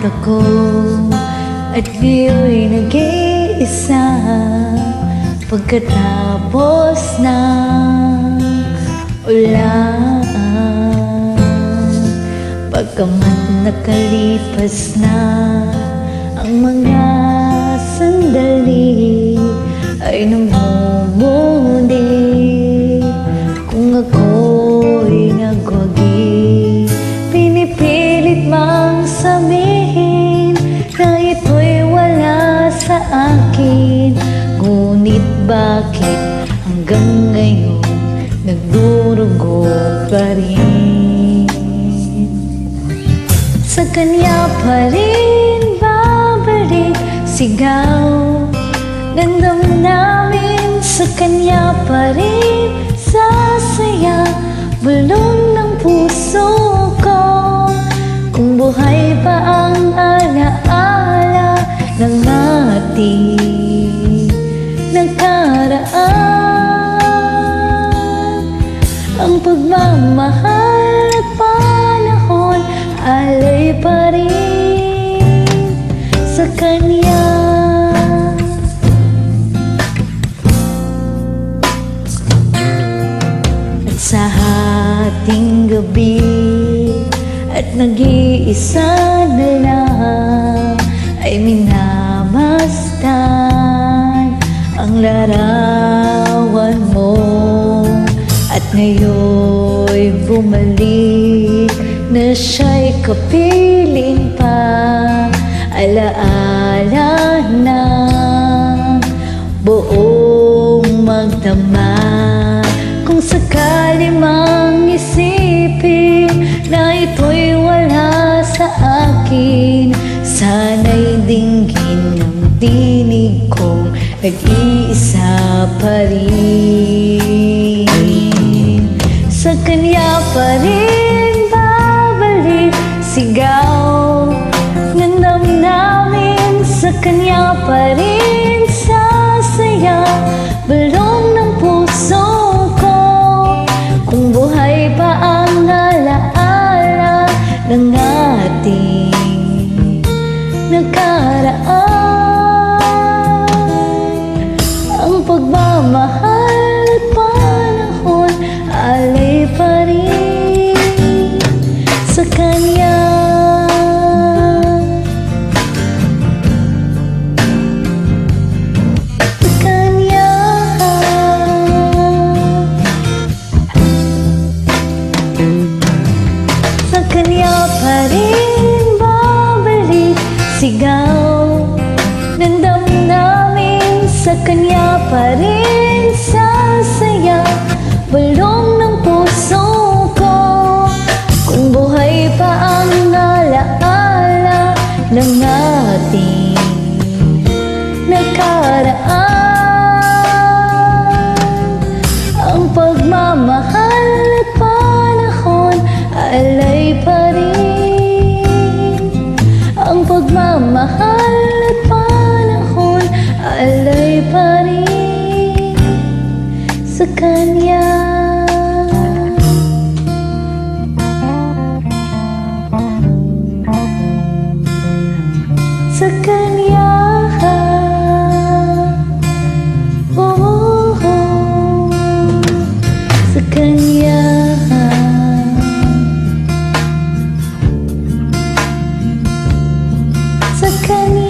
ako at ngayon'y nag-iisa. Pagkatapos ng ulan, pagkamat nakalipas na ang mga sandali, ay namumuli kung ako'y nagwagi. Pinipilit mang sabihin na ito'y wala sa akin, ngunit bakit hanggang ngayon nagdurugo pa rin? Sa kanya pa rin babalik sigaw ng damdamin, sa kanya pa rin sasaya bulong ng puso ko. Kung buhay pa ang alaala ng ating nakaraan, ang pagmamahal at panahon alay pa rin sa kanya. At sa hating gabi at nag-iisa na lang, ay minamasdan ang larawan mo. At ngayon'y bumalik na siya'y kapiling pa, alaala ng buong magdama. Kung sakali mang isipin na ito'y wala sa akin, sana'y dinggin ang tinig kong nag-iisa pa rin. Sa kanya pa rin babalik sigaw ng damdamin, sa kanya pa rin sasaya bulong ng puso ko. Kung buhay pa ang alaala ng ating nakaraan, ang pagmamahal at panahon alay pa rin sa kanya. Sa kanya. Sa kanya pa rin babalik sigaw ng damdamin, sa kanya pa rin sasaya bulong ng puso ko. Kung buhay pa ang alaala ng ating nakaraan, ang pagmamahal at panahon alay pa rin. Ang pagmamahal at panahon alay pa rin sa kanya. Sa kanya. Oh, oh. Sa kanya. Sa kanya.